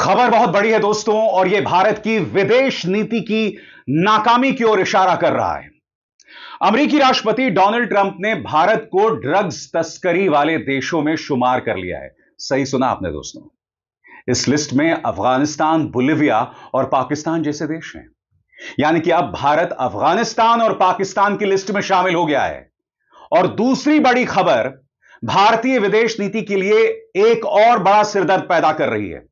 खबर बहुत बड़ी है दोस्तों, और यह भारत की विदेश नीति की नाकामी की ओर इशारा कर रहा है। अमेरिकी राष्ट्रपति डोनाल्ड ट्रंप ने भारत को ड्रग्स तस्करी वाले देशों में शुमार कर लिया है। सही सुना आपने दोस्तों। इस लिस्ट में अफगानिस्तान, बोलिविया और पाकिस्तान जैसे देश हैं। यानी कि अब भारत अफगानिस्तान और पाकिस्तान की लिस्ट में शामिल हो गया है। और दूसरी बड़ी खबर भारतीय विदेश नीति के लिए एक और बड़ा सिरदर्द पैदा कर रही है।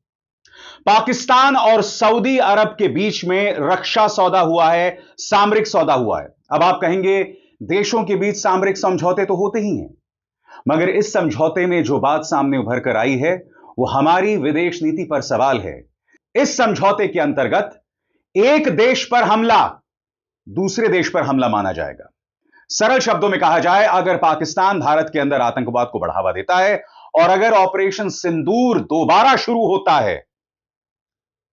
पाकिस्तान और सऊदी अरब के बीच में रक्षा सौदा हुआ है, सामरिक सौदा हुआ है। अब आप कहेंगे देशों के बीच सामरिक समझौते तो होते ही हैं, मगर इस समझौते में जो बात सामने उभर कर आई है वो हमारी विदेश नीति पर सवाल है। इस समझौते के अंतर्गत एक देश पर हमला दूसरे देश पर हमला माना जाएगा। सरल शब्दों में कहा जाए, अगर पाकिस्तान भारत के अंदर आतंकवाद को बढ़ावा देता है और अगर ऑपरेशन सिंदूर दोबारा शुरू होता है,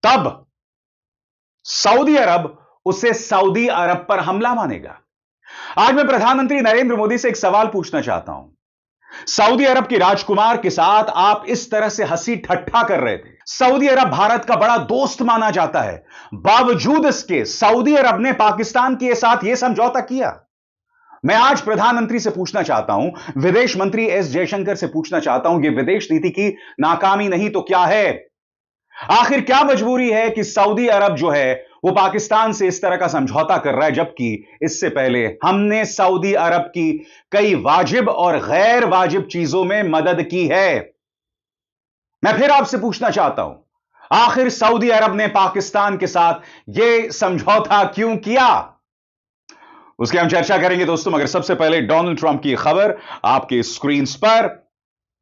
तब सऊदी अरब उसे सऊदी अरब पर हमला मानेगा। आज मैं प्रधानमंत्री नरेंद्र मोदी से एक सवाल पूछना चाहता हूं। सऊदी अरब के राजकुमार के साथ आप इस तरह से हंसी ठट्ठा कर रहे थे। सऊदी अरब भारत का बड़ा दोस्त माना जाता है, बावजूद इसके सऊदी अरब ने पाकिस्तान के साथ यह समझौता किया। मैं आज प्रधानमंत्री से पूछना चाहता हूं, विदेश मंत्री एस जयशंकर से पूछना चाहता हूं, यह विदेश नीति की नाकामी नहीं तो क्या है? आखिर क्या मजबूरी है कि सऊदी अरब जो है वो पाकिस्तान से इस तरह का समझौता कर रहा है, जबकि इससे पहले हमने सऊदी अरब की कई वाजिब और गैर वाजिब चीजों में मदद की है। मैं फिर आपसे पूछना चाहता हूं, आखिर सऊदी अरब ने पाकिस्तान के साथ यह समझौता क्यों किया? उसकी हम चर्चा करेंगे दोस्तों, मगर सबसे पहले डोनाल्ड ट्रंप की खबर आपके स्क्रीन पर।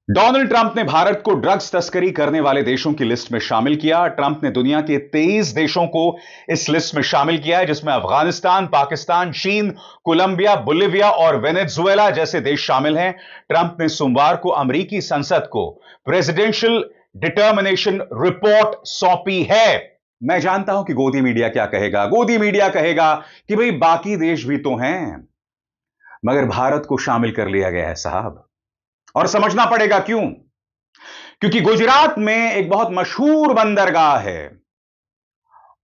डोनाल्ड ट्रंप ने भारत को ड्रग्स तस्करी करने वाले देशों की लिस्ट में शामिल किया। ट्रंप ने दुनिया के 23 देशों को इस लिस्ट में शामिल किया है, जिसमें अफगानिस्तान, पाकिस्तान, चीन, कोलंबिया, बोलिविया और वेनेजुएला जैसे देश शामिल हैं। ट्रंप ने सोमवार को अमेरिकी संसद को प्रेसिडेंशियल डिटर्मिनेशन रिपोर्ट सौंपी है। मैं जानता हूं कि गोदी मीडिया क्या कहेगा। गोदी मीडिया कहेगा कि भाई बाकी देश भी तो हैं, मगर भारत को शामिल कर लिया गया है साहब। और समझना पड़ेगा क्यों। क्योंकि गुजरात में एक बहुत मशहूर बंदरगाह है,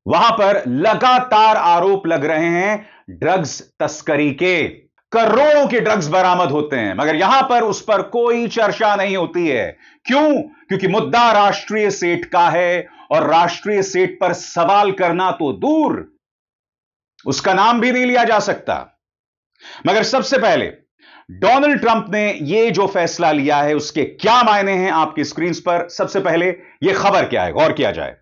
वहां पर लगातार आरोप लग रहे हैं ड्रग्स तस्करी के। करोड़ों के ड्रग्स बरामद होते हैं, मगर यहां पर उस पर कोई चर्चा नहीं होती है। क्यों? क्योंकि मुद्दा राष्ट्रीय सेठ का है, और राष्ट्रीय सेठ पर सवाल करना तो दूर, उसका नाम भी नहीं लिया जा सकता। मगर सबसे पहले डोनाल्ड ट्रंप ने यह जो फैसला लिया है उसके क्या मायने हैं आपकी स्क्रीन पर। सबसे पहले यह खबर क्या है, गौर किया जाए।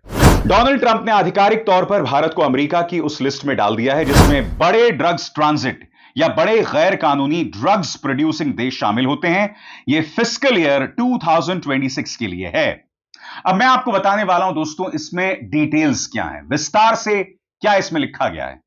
डोनाल्ड ट्रंप ने आधिकारिक तौर पर भारत को अमेरिका की उस लिस्ट में डाल दिया है जिसमें बड़े ड्रग्स ट्रांजिट या बड़े गैर कानूनी ड्रग्स प्रोड्यूसिंग देश शामिल होते हैं। यह फिस्कल ईयर 2026 के लिए है। अब मैं आपको बताने वाला हूं दोस्तों, इसमें डिटेल्स क्या है, विस्तार से क्या इसमें लिखा गया है।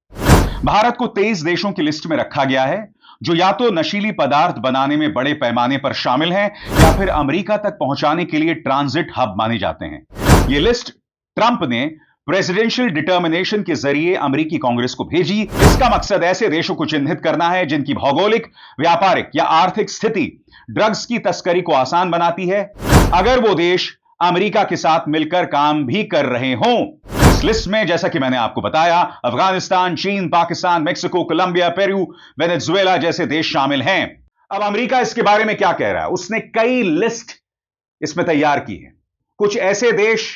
भारत को 23 देशों की लिस्ट में रखा गया है जो या तो नशीली पदार्थ बनाने में बड़े पैमाने पर शामिल हैं या फिर अमेरिका तक पहुंचाने के लिए ट्रांजिट हब माने जाते हैं। यह लिस्ट ट्रंप ने प्रेसिडेंशियल डिटर्मिनेशन के जरिए अमेरिकी कांग्रेस को भेजी। इसका मकसद ऐसे देशों को चिन्हित करना है जिनकी भौगोलिक, व्यापारिक या आर्थिक स्थिति ड्रग्स की तस्करी को आसान बनाती है, अगर वो देश अमेरिका के साथ मिलकर काम भी कर रहे हों। इस लिस्ट में, जैसा कि मैंने आपको बताया, अफगानिस्तान, चीन, Pakistan, Mexico, Colombia, Peru, Venezuela जैसे देश शामिल हैं। अब अमेरिका इसके बारे में क्या कह रहा है? उसने कई लिस्ट इसमें तैयार की है। कुछ ऐसे देश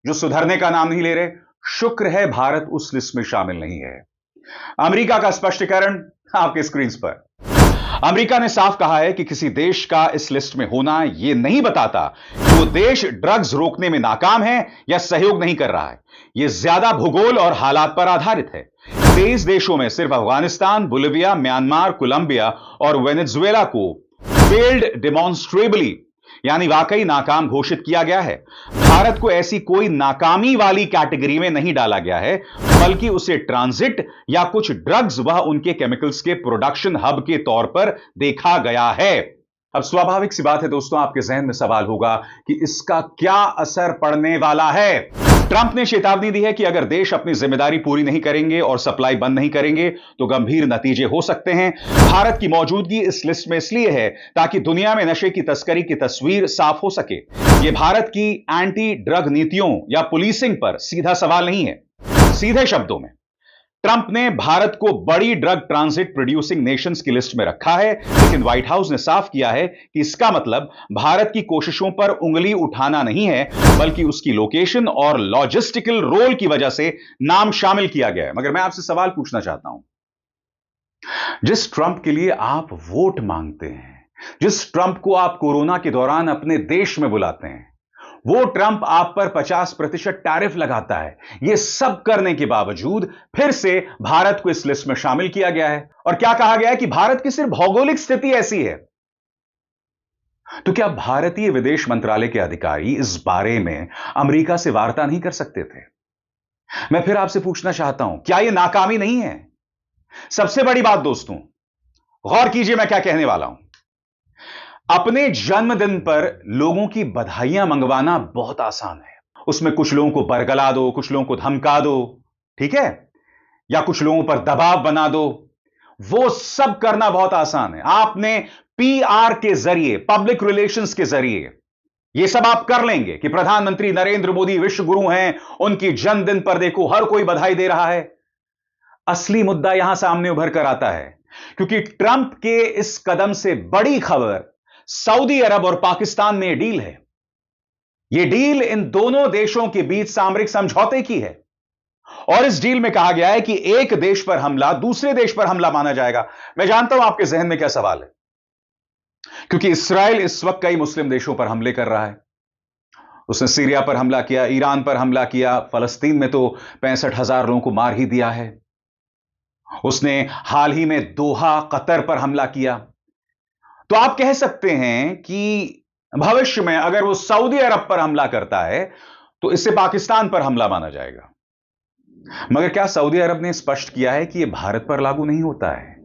जो सुधरने का नाम नहीं ले रहे। शुक्र है भारत उस लिस्ट में शामिल नहीं है। अमेरिका का स्पष्टीकरण आपके स्क्रीन पर। अमेरिका ने साफ कहा है कि किसी देश का इस लिस्ट में होना यह नहीं बताता कि वो देश ड्रग्स रोकने में नाकाम है या सहयोग नहीं कर रहा है। यह ज्यादा भूगोल और हालात पर आधारित है। 23 देशों में सिर्फ अफगानिस्तान, बोलिविया, म्यांमार, कोलंबिया और वेनेजुएला को फेल्ड डेमोन्स्ट्रेबली यानी वाकई नाकाम घोषित किया गया है। भारत को ऐसी कोई नाकामी वाली कैटेगरी में नहीं डाला गया है, बल्कि उसे ट्रांजिट या कुछ ड्रग्स व उनके केमिकल्स के प्रोडक्शन हब के तौर पर देखा गया है। अब स्वाभाविक सी बात है दोस्तों, आपके जहन में सवाल होगा कि इसका क्या असर पड़ने वाला है। ट्रंप ने चेतावनी दी है कि अगर देश अपनी जिम्मेदारी पूरी नहीं करेंगे और सप्लाई बंद नहीं करेंगे तो गंभीर नतीजे हो सकते हैं। भारत की मौजूदगी इस लिस्ट में इसलिए है ताकि दुनिया में नशे की तस्करी की तस्वीर साफ हो सके। यह भारत की एंटी ड्रग नीतियों या पुलिसिंग पर सीधा सवाल नहीं है। सीधे शब्दों में ट्रंप ने भारत को बड़ी ड्रग ट्रांजिट प्रोड्यूसिंग नेशंस की लिस्ट में रखा है, लेकिन व्हाइट हाउस ने साफ किया है कि इसका मतलब भारत की कोशिशों पर उंगली उठाना नहीं है, बल्कि उसकी लोकेशन और लॉजिस्टिकल रोल की वजह से नाम शामिल किया गया है। मगर मैं आपसे सवाल पूछना चाहता हूं, जिस ट्रंप के लिए आप वोट मांगते हैं, जिस ट्रंप को आप कोरोना के दौरान अपने देश में बुलाते हैं, वो ट्रंप आप पर 50% टैरिफ लगाता है। यह सब करने के बावजूद फिर से भारत को इस लिस्ट में शामिल किया गया है। और क्या कहा गया है कि भारत की सिर्फ भौगोलिक स्थिति ऐसी है। तो क्या भारतीय विदेश मंत्रालय के अधिकारी इस बारे में अमेरिका से वार्ता नहीं कर सकते थे? मैं फिर आपसे पूछना चाहता हूं, क्या यह नाकामी नहीं है? सबसे बड़ी बात दोस्तों, गौर कीजिए मैं क्या कहने वाला हूं। अपने जन्मदिन पर लोगों की बधाइयां मंगवाना बहुत आसान है। उसमें कुछ लोगों को बरगला दो, कुछ लोगों को धमका दो, ठीक है, या कुछ लोगों पर दबाव बना दो। वो सब करना बहुत आसान है। आपने पीआर के जरिए, पब्लिक रिलेशंस के जरिए यह सब आप कर लेंगे कि प्रधानमंत्री नरेंद्र मोदी विश्व गुरु हैं, उनकी जन्मदिन पर देखो हर कोई बधाई दे रहा है। असली मुद्दा यहां सामने उभर कर आता है क्योंकि ट्रंप के इस कदम से बड़ी खबर सऊदी अरब और पाकिस्तान में यह डील है। यह डील इन दोनों देशों के बीच सामरिक समझौते की है और इस डील में कहा गया है कि एक देश पर हमला दूसरे देश पर हमला माना जाएगा। मैं जानता हूं आपके जहन में क्या सवाल है, क्योंकि इस्राएल इस वक्त कई मुस्लिम देशों पर हमले कर रहा है। उसने सीरिया पर हमला किया, ईरान पर हमला किया, फलस्तीन में तो 65,000 लोगों को मार ही दिया है। उसने हाल ही में दोहा, कतर पर हमला किया। तो आप कह सकते हैं कि भविष्य में अगर वो सऊदी अरब पर हमला करता है तो इससे पाकिस्तान पर हमला माना जाएगा। मगर क्या सऊदी अरब ने स्पष्ट किया है कि यह भारत पर लागू नहीं होता है?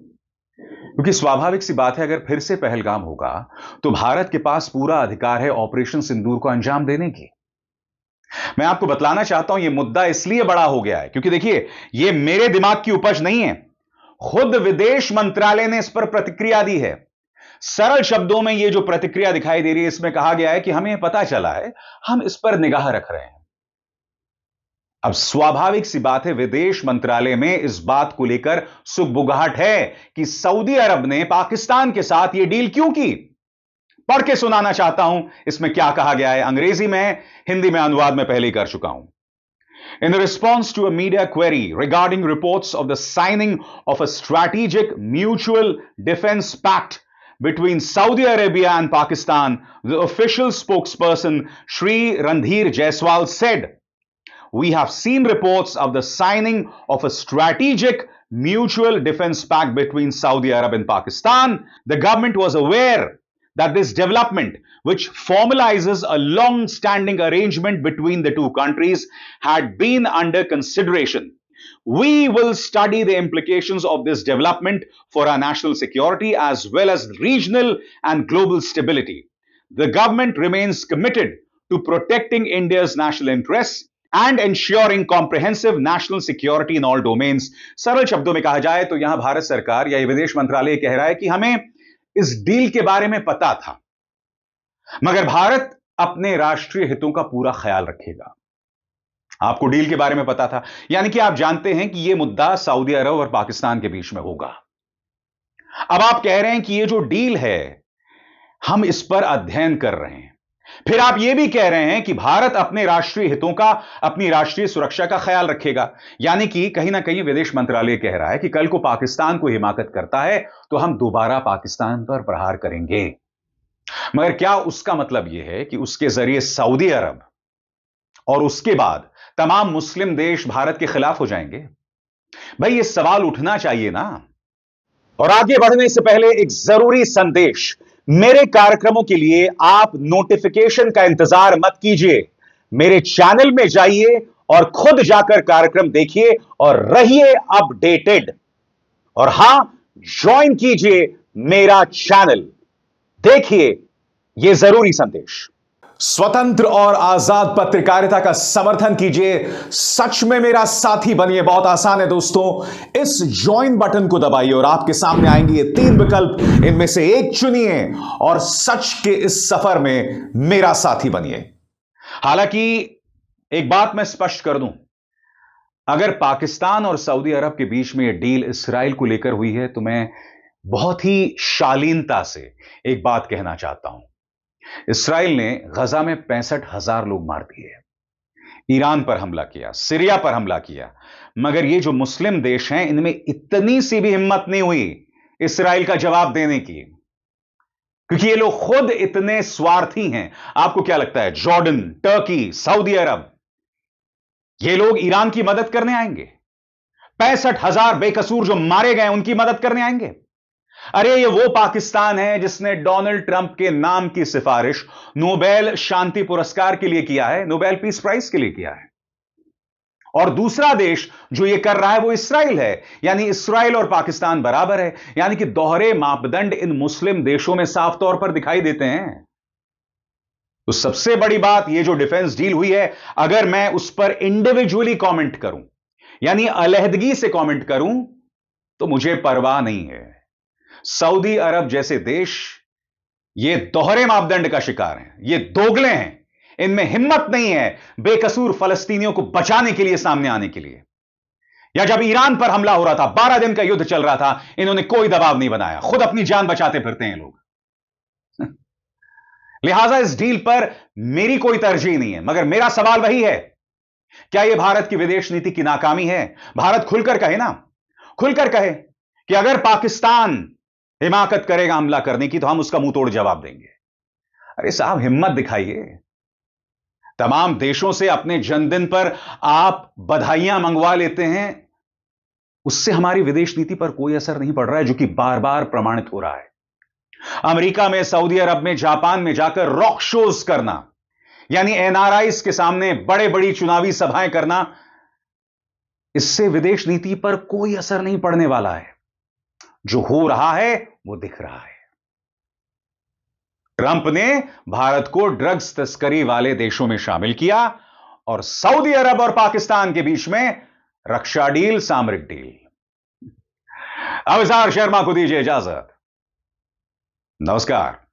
क्योंकि स्वाभाविक सी बात है, अगर फिर से पहलगाम होगा तो भारत के पास पूरा अधिकार है ऑपरेशन सिंदूर को अंजाम देने की। मैं आपको बतलाना चाहता हूं, यह मुद्दा इसलिए बड़ा हो गया है क्योंकि देखिए, यह मेरे दिमाग की उपज नहीं है। खुद विदेश मंत्रालय ने इस पर प्रतिक्रिया दी है। सरल शब्दों में यह जो प्रतिक्रिया दिखाई दे रही है, इसमें कहा गया है कि हमें पता चला है, हम इस पर निगाह रख रहे हैं। अब स्वाभाविक सी बात है, विदेश मंत्रालय में इस बात को लेकर सुगबुगाहट है कि सऊदी अरब ने पाकिस्तान के साथ यह डील क्यों की। पढ़ के सुनाना चाहता हूं इसमें क्या कहा गया है। अंग्रेजी में, हिंदी में अनुवाद में पहले ही कर चुका हूं। In response to a media query regarding reports of the signing of a strategic mutual defense pact between Saudi Arabia and Pakistan, the official spokesperson Shri Randhir Jaiswal said, "We have seen reports of the signing of a strategic mutual defense pact between Saudi Arabia and Pakistan. The government was aware that this development, which formalizes a long-standing arrangement between the two countries, had been under consideration. We will study the implications of this development for our national security as well as regional and global stability. The government remains committed to protecting India's national interests and ensuring comprehensive national security in all domains." सरल शब्दों में कहा जाए तो यहां भारत सरकार या विदेश मंत्रालय कह रहा है कि हमें इस डील के बारे में पता था, मगर भारत अपने राष्ट्रीय हितों का पूरा ख्याल रखेगा। आपको डील के बारे में पता था, यानी कि आप जानते हैं कि यह मुद्दा सऊदी अरब और पाकिस्तान के बीच में होगा। अब आप कह रहे हैं कि यह जो डील है, हम इस पर अध्ययन कर रहे हैं। फिर आप यह भी कह रहे हैं कि भारत अपने राष्ट्रीय हितों का, अपनी राष्ट्रीय सुरक्षा का ख्याल रखेगा। यानी कि कहीं ना कहीं विदेश मंत्रालय कह रहा है कि कल को पाकिस्तान को हिमाकत करता है तो हम दोबारा पाकिस्तान पर प्रहार करेंगे। मगर क्या उसका मतलब यह है कि उसके जरिए सऊदी अरब और उसके बाद तमाम मुस्लिम देश भारत के खिलाफ हो जाएंगे? भाई यह सवाल उठना चाहिए ना। और आगे बढ़ने से पहले एक जरूरी संदेश, मेरे कार्यक्रमों के लिए आप नोटिफिकेशन का इंतजार मत कीजिए। मेरे चैनल में जाइए और खुद जाकर कार्यक्रम देखिए और रहिए अपडेटेड। और हां, ज्वाइन कीजिए मेरा चैनल। देखिए यह जरूरी संदेश। स्वतंत्र और आजाद पत्रकारिता का समर्थन कीजिए, सच में मेरा साथी बनिए। बहुत आसान है दोस्तों, इस ज्वाइन बटन को दबाइए और आपके सामने आएंगे ये 3 विकल्प, इनमें से एक चुनिए और सच के इस सफर में मेरा साथी बनिए। हालांकि एक बात मैं स्पष्ट कर दूं, अगर पाकिस्तान और सऊदी अरब के बीच में यह डील इसराइल को लेकर हुई है तो मैं बहुत ही शालीनता से एक बात कहना चाहता हूं। इसराइल ने गजा में 65,000 लोग मार दिए, ईरान पर हमला किया, सीरिया पर हमला किया, मगर ये जो मुस्लिम देश हैं इनमें इतनी सी भी हिम्मत नहीं हुई इसराइल का जवाब देने की, क्योंकि ये लोग खुद इतने स्वार्थी हैं। आपको क्या लगता है जॉर्डन, टर्की, सऊदी अरब, ये लोग ईरान की मदद करने आएंगे? 65,000 बेकसूर जो मारे गए उनकी मदद करने आएंगे? अरे ये वो पाकिस्तान है जिसने डोनाल्ड ट्रंप के नाम की सिफारिश नोबेल शांति पुरस्कार के लिए किया है, नोबेल पीस प्राइज के लिए किया है। और दूसरा देश जो ये कर रहा है वो इसराइल है, यानी इसराइल और पाकिस्तान बराबर है। यानी कि दोहरे मापदंड इन मुस्लिम देशों में साफ तौर पर दिखाई देते हैं। तो सबसे बड़ी बात, ये जो डिफेंस डील हुई है, अगर मैं उस पर इंडिविजुअली कमेंट करूं, यानी अलहदगी से कमेंट करूं, तो मुझे परवाह नहीं है। सऊदी अरब जैसे देश ये दोहरे मापदंड का शिकार हैं, ये दोगले हैं, इनमें हिम्मत नहीं है बेकसूर फलस्तीनियों को बचाने के लिए सामने आने के लिए। या जब ईरान पर हमला हो रहा था, 12 दिन का युद्ध चल रहा था, इन्होंने कोई दबाव नहीं बनाया, खुद अपनी जान बचाते फिरते हैं लोग। लिहाजा इस डील पर मेरी कोई तरजीह नहीं है, मगर मेरा सवाल वही है, क्या यह भारत की विदेश नीति की नाकामी है? भारत खुलकर कहे ना, खुलकर कहे कि अगर पाकिस्तान हिमाकत करेगा हमला करने की तो हम उसका मुंह तोड़ जवाब देंगे। अरे साहब, हिम्मत दिखाइए। तमाम देशों से अपने जन्मदिन पर आप बधाइयां मंगवा लेते हैं, उससे हमारी विदेश नीति पर कोई असर नहीं पड़ रहा है, जो कि बार बार प्रमाणित हो रहा है। अमेरिका में, सऊदी अरब में, जापान में जाकर रॉक शोज करना, यानी एनआरआईज के सामने बड़े बड़ी चुनावी सभाएं करना, इससे विदेश नीति पर कोई असर नहीं पड़ने वाला है। जो हो रहा है वो दिख रहा है। ट्रंप ने भारत को ड्रग्स तस्करी वाले देशों में शामिल किया और सऊदी अरब और पाकिस्तान के बीच में रक्षा डील, सामरिक डील। अविसार शर्मा को दीजिए इजाजत। नमस्कार।